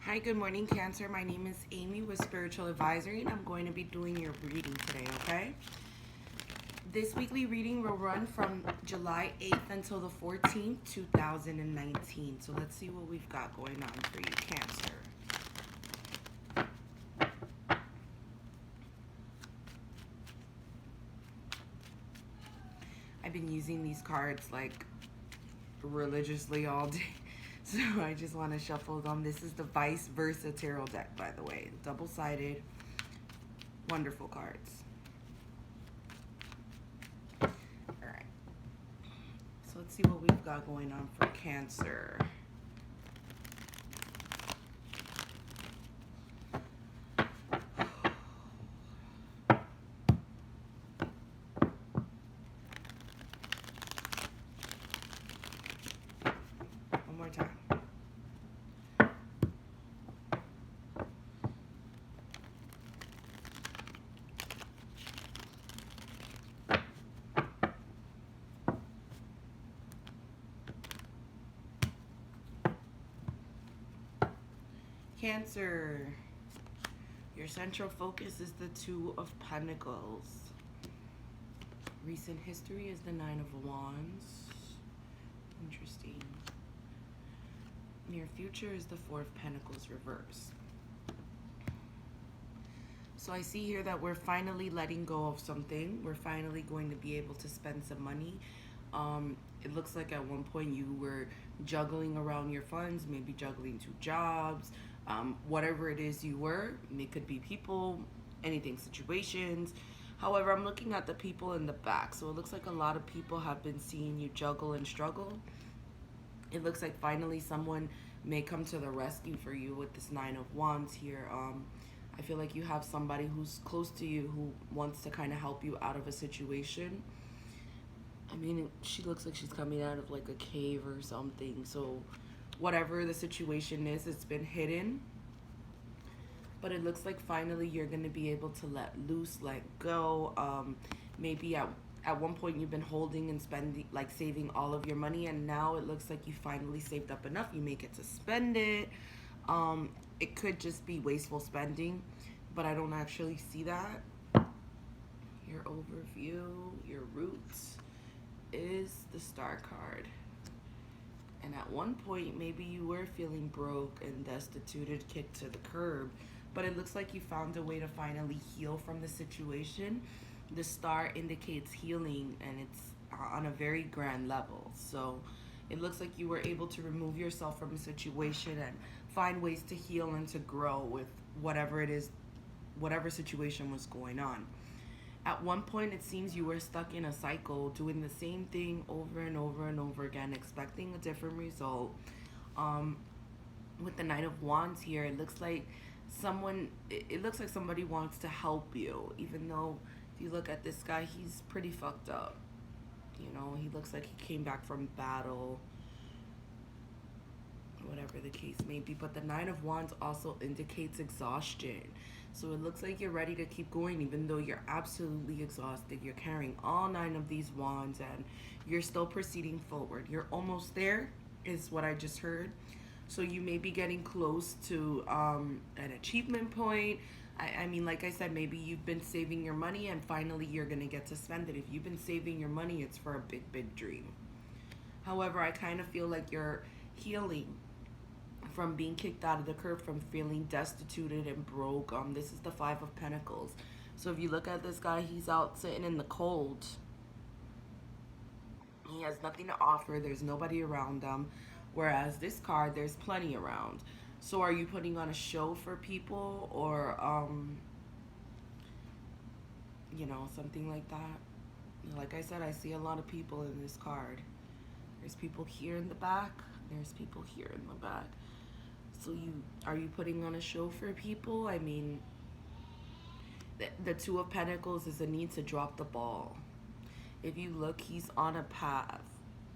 Hi, good morning, Cancer. My name is Amy with Spiritual Advisory, and I'm going to be doing your reading today, okay? This weekly reading will run from July 8th until the 14th, 2019. So let's see what we've got going on for you, Cancer. I've been using these cards like religiously all day. So I just want to shuffle them. This is the Vice Versa Tarot deck, by the way. Double-sided. Wonderful cards. Alright. So let's see what we've got going on for Cancer. One more time. Cancer, your central focus is the Two of Pentacles. Recent history is the Nine of Wands. Interesting. Near future is the Four of Pentacles reverse. So I see here that we're finally letting go of something. We're finally going to be able to spend some money. It looks like at one point you were juggling around your funds, maybe juggling two jobs, whatever it is you were. It could be people, anything, situations. However, I'm looking at the people in the back. So it looks like a lot of people have been seeing you juggle and struggle. It looks like finally someone may come to the rescue for you with this Nine of Wands here. I feel like you have somebody who's close to you who wants to kind of help you out of a situation. I mean, she looks like she's coming out of like a cave or something. So whatever the situation is, it's been hidden. But it looks like finally you're going to be able to let loose, let go. Maybe at one point you've been holding and spending, like saving all of your money. And now it looks like you finally saved up enough. You may get to spend it. It could just be wasteful spending, but I don't actually see that. Your overview, your roots is the Star card. And at one point, maybe you were feeling broke and destitute, kicked to the curb, but it looks like you found a way to finally heal from the situation. The Star indicates healing, and it's on a very grand level. So it looks like you were able to remove yourself from a situation and find ways to heal and to grow with whatever it is, whatever situation was going on. At one point, it seems you were stuck in a cycle, doing the same thing over and over and over again, expecting a different result. With the Knight of Wands here, it looks like somebody wants to help you, even though if you look at this guy, he's pretty fucked up. You know, he looks like he came back from battle, whatever the case may be. But the Nine of Wands also indicates exhaustion. So it looks like you're ready to keep going even though you're absolutely exhausted. You're carrying all 9 of these wands and you're still proceeding forward. You're almost there is what I just heard. So you may be getting close to an achievement point. I mean, like I said, maybe you've been saving your money and finally you're going to get to spend it. If you've been saving your money, it's for a big, big dream. However, I kind of feel like you're healing from being kicked out of the curb, from feeling destituted and broke. This is the Five of Pentacles. So if you look at this guy, he's out sitting in the cold. He has nothing to offer. There's nobody around him. Whereas this card, there's plenty around. So are you putting on a show for people, or you know, something like that? Like I said, I see a lot of people in this card. There's people here in the back. There's people here in the back. So are you putting on a show for people? I mean, the Two of Pentacles is a need to drop the ball. If you look, he's on a path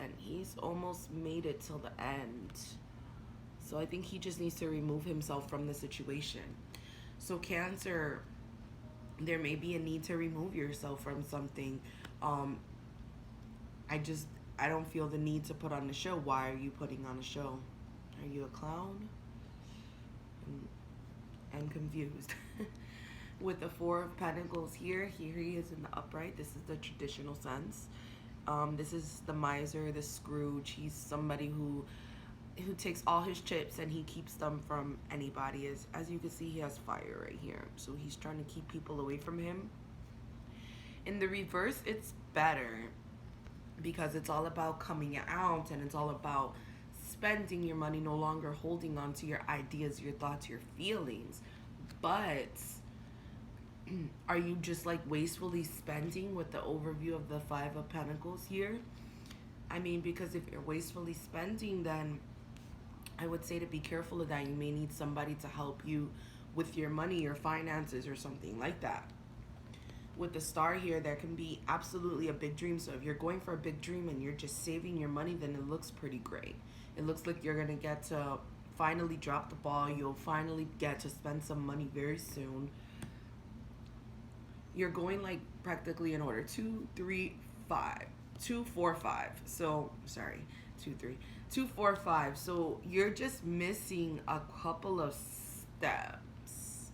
and he's almost made it till the end. So I think he just needs to remove himself from the situation. So Cancer, there may be a need to remove yourself from something. I don't feel the need to put on a show. Why are you putting on a show? Are you a clown? I'm confused. With the Four of Pentacles here he is in the upright. This is the traditional sense. This is the miser, the Scrooge. He's somebody who takes all his chips and he keeps them from anybody. As you can see, he has fire right here, so he's trying to keep people away from him. In the reverse, it's better because it's all about coming out, and it's all about spending your money, no longer holding on to your ideas, your thoughts, your feelings. But are you just like wastefully spending with the overview of the Five of Pentacles here? I mean, because if you're wastefully spending, then I would say to be careful of that. You may need somebody to help you with your money, your finances, or something like that. With the Star here, there can be absolutely a big dream. So if you're going for a big dream and you're just saving your money, then it looks pretty great. It looks like you're going to get to finally drop the ball. You'll finally get to spend some money very soon. You're going like practically in order. 2, 3, 5. 2, 4, 5. So, sorry. 2, 3. 2, 4, 5. So you're just missing a couple of steps.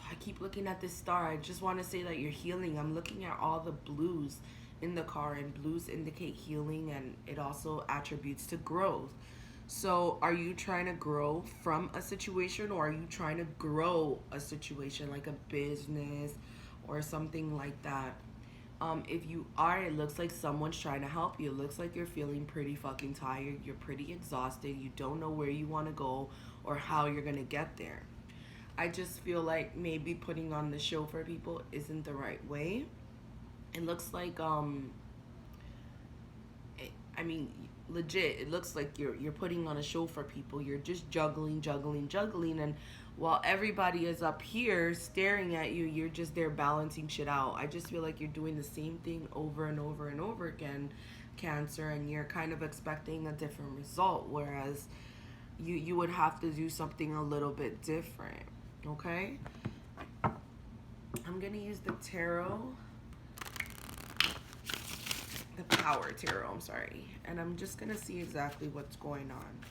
I keep looking at this star. I just want to say that you're healing. I'm looking at all the blues in the card, and blues indicate healing, and it also attributes to growth. So are you trying to grow from a situation, or are you trying to grow a situation like a business or something like that? If you are, it looks like someone's trying to help you. It looks like you're feeling pretty fucking tired. You're pretty exhausted. You don't know where you want to go or how you're going to get there. I just feel like maybe putting on the show for people isn't the right way. It looks like, I mean, legit, it looks like you're putting on a show for people. You're just juggling, and while everybody is up here staring at you, you're just there balancing shit out. I just feel like you're doing the same thing over and over and over again, Cancer, and you're kind of expecting a different result, whereas you would have to do something a little bit different. Okay, I'm gonna use the tarot, the Power Tarot, I'm sorry, and I'm just gonna see exactly what's going on,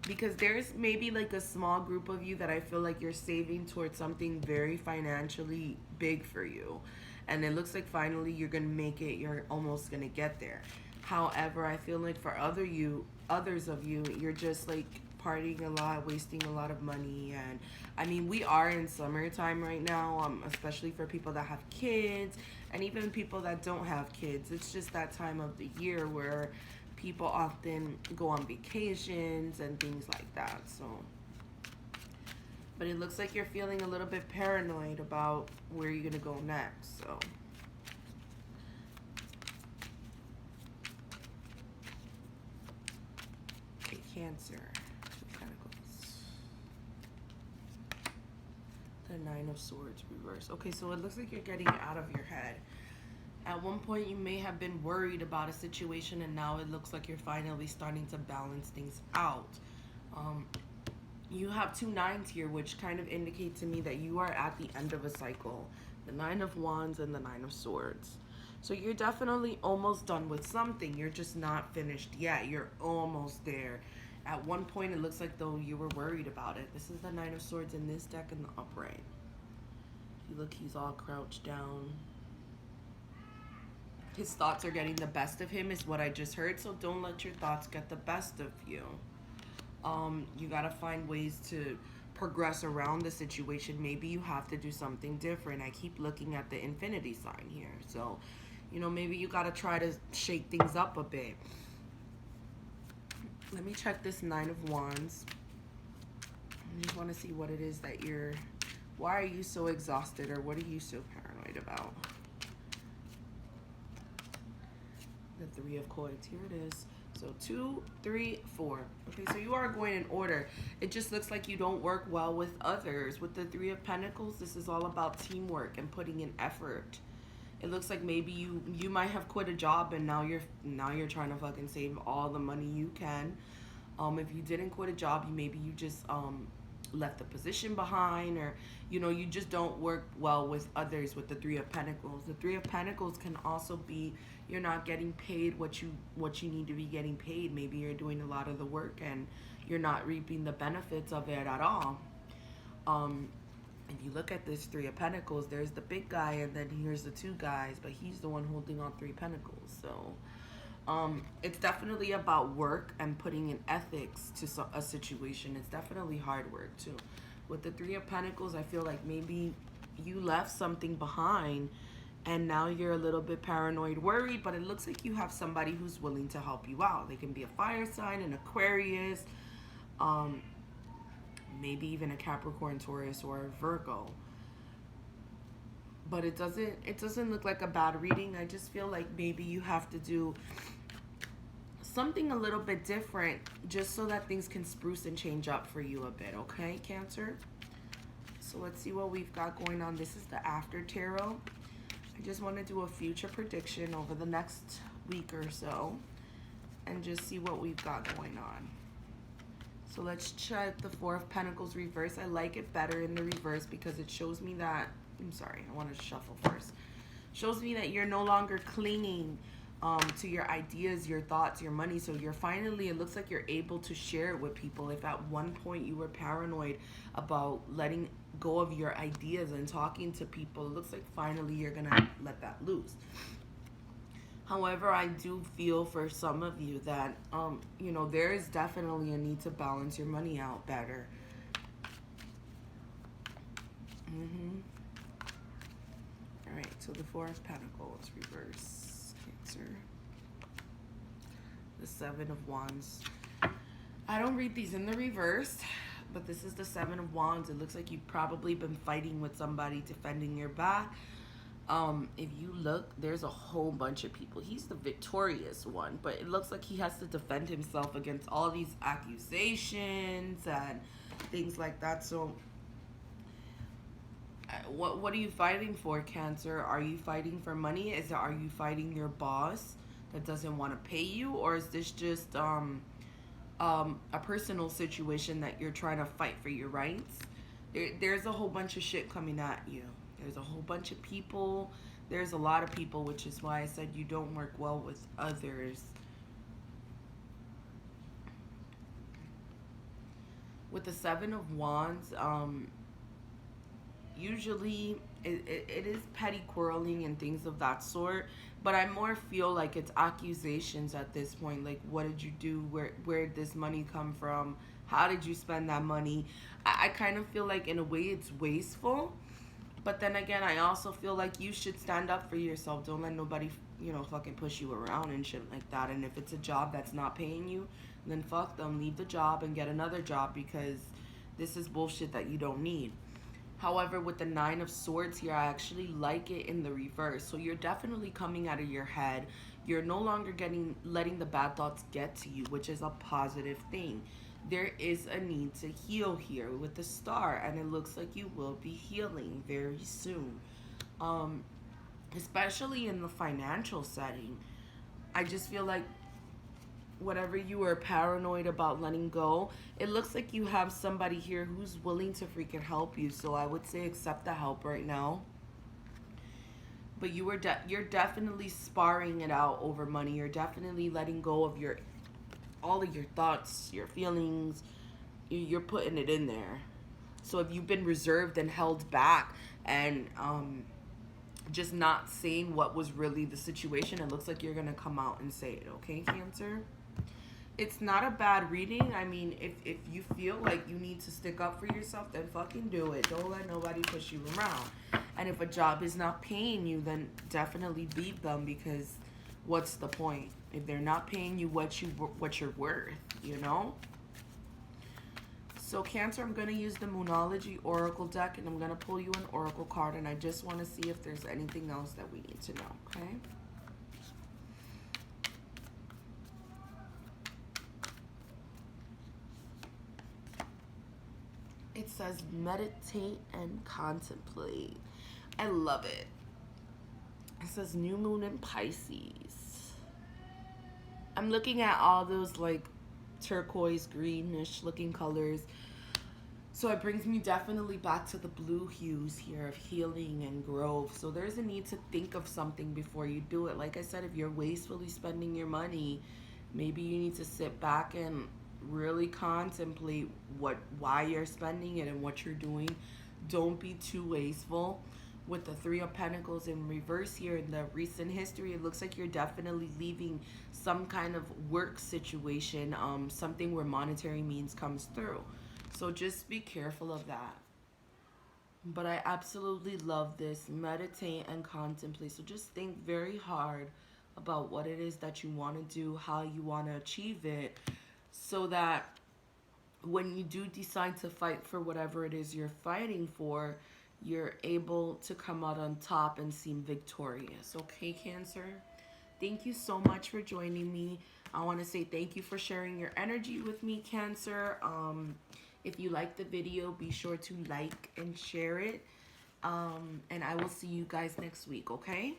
because there's maybe like a small group of you that I feel like you're saving towards something very financially big for you, and it looks like finally you're gonna make it. You're almost gonna get there. However, I feel like for others of you, you're just like partying a lot, wasting a lot of money. And I mean, we are in summertime right now, especially for people that have kids, and even people that don't have kids. It's just that time of the year where people often go on vacations and things like that. So, but it looks like you're feeling a little bit paranoid about where you're gonna go next. So okay, Cancer. The Nine of Swords reverse. Okay, so it looks like you're getting out of your head. At one point, you may have been worried about a situation, and now it looks like you're finally starting to balance things out. You have 2 9s here, which kind of indicate to me that you are at the end of a cycle. The Nine of Wands and the Nine of Swords. So you're definitely almost done with something. You're just not finished yet. You're almost there. At one point, it looks like though you were worried about it. This is the Nine of Swords in this deck in the upright. You look, he's all crouched down. His thoughts are getting the best of him is what I just heard. So don't let your thoughts get the best of you. You gotta find ways to progress around the situation. Maybe you have to do something different. I keep looking at the infinity sign here. So, you know, maybe you gotta try to shake things up a bit. Let me check this Nine of Wands. I just want to see what it is that why are you so exhausted, or what are you so paranoid about? The Three of Coins, here it is. So 2, 3, 4. Okay, so you are going in order. It just looks like you don't work well with others. With the Three of Pentacles, this is all about teamwork and putting in effort. It looks like maybe you might have quit a job, and now you're trying to fucking save all the money you can. If you didn't quit a job, maybe you just left the position behind, or you just don't work well with others. With the Three of Pentacles, the Three of Pentacles can also be you're not getting paid what you need to be getting paid. Maybe you're doing a lot of the work and you're not reaping the benefits of it at all. If you look at this Three of Pentacles, there's the big guy and then here's the two guys, but he's the one holding all three pentacles. So it's definitely about work and putting in ethics to a situation. It's definitely hard work too. With the Three of Pentacles, I feel like maybe you left something behind and now you're a little bit paranoid, worried, but it looks like you have somebody who's willing to help you out. They can be a fire sign, an Aquarius, maybe even a Capricorn, Taurus, or a Virgo. But it doesn't look like a bad reading. I just feel like maybe you have to do something a little bit different just so that things can spruce and change up for you a bit, okay, Cancer? So let's see what we've got going on. This is the After Tarot. I just want to do a future prediction over the next week or so and just see what we've got going on. So let's check the Four of Pentacles reverse. I like it better in the reverse because it shows me that, I'm sorry, I want to shuffle first. Shows me that you're no longer clinging to your ideas, your thoughts, your money. So you're finally, it looks like you're able to share it with people. If at one point you were paranoid about letting go of your ideas and talking to people, it looks like finally you're gonna let that loose. However, I do feel for some of you that there is definitely a need to balance your money out better. All right, so the Four of Pentacles reverse, Cancer. The Seven of Wands. I don't read these in the reverse, but this is the Seven of Wands. It looks like you've probably been fighting with somebody, defending your back. If you look, there's a whole bunch of people. He's the victorious one, but it looks like he has to defend himself against all these accusations and things like that. So what are you fighting for, Cancer? Are you fighting for money? Are you fighting your boss that doesn't want to pay you, or is this just a personal situation that you're trying to fight for your rights? There's a whole bunch of shit coming at you. There's a whole bunch of people. There's a lot of people, which is why I said you don't work well with others. With the Seven of Wands, usually it is petty quarreling and things of that sort, but I more feel like it's accusations at this point. Like, what did you do? Where did this money come from? How did you spend that money? I kind of feel like in a way it's wasteful. But then again, I also feel like you should stand up for yourself. Don't let nobody, fucking push you around and shit like that. And if it's a job that's not paying you, then fuck them. Leave the job and get another job, because this is bullshit that you don't need. However, with the Nine of Swords here, I actually like it in the reverse. So you're definitely coming out of your head. You're no longer letting the bad thoughts get to you, which is a positive thing. There is a need to heal here with the Star, and it looks like you will be healing very soon. Especially in the financial setting. I just feel like whatever you were paranoid about letting go, it looks like you have somebody here who's willing to freaking help you. So I would say accept the help right now. But you're definitely sparring it out over money. You're definitely letting go of all of your thoughts, your feelings. You're putting it in there. So if you've been reserved and held back and just not saying what was really the situation, it looks like you're gonna come out and say it, okay, Cancer? It's not a bad reading. I mean, if you feel like you need to stick up for yourself, then fucking do it. Don't let nobody push you around. And if a job is not paying you, then definitely leave them, because what's the point if they're not paying you what you're worth, So Cancer, I'm going to use the Moonology Oracle deck, and I'm going to pull you an Oracle card, and I just want to see if there's anything else that we need to know, okay? It says meditate and contemplate. I love it. It says new moon in Pisces. I'm looking at all those like turquoise greenish looking colors. So it brings me definitely back to the blue hues here of healing and growth. So there's a need to think of something before you do it. Like I said, if you're wastefully spending your money, maybe you need to sit back and really contemplate why you're spending it and what you're doing. Don't be too wasteful. With the Three of Pentacles in reverse here in the recent history, it looks like you're definitely leaving some kind of work situation, something where monetary means comes through. So just be careful of that. But I absolutely love this. Meditate and contemplate. So just think very hard about what it is that you want to do, how you want to achieve it, so that when you do decide to fight for whatever it is you're fighting for, you're able to come out on top and seem victorious. Okay, Cancer? Thank you so much for joining me. I want to say thank you for sharing your energy with me, Cancer. If you like the video, be sure to like and share it. And I will see you guys next week, okay?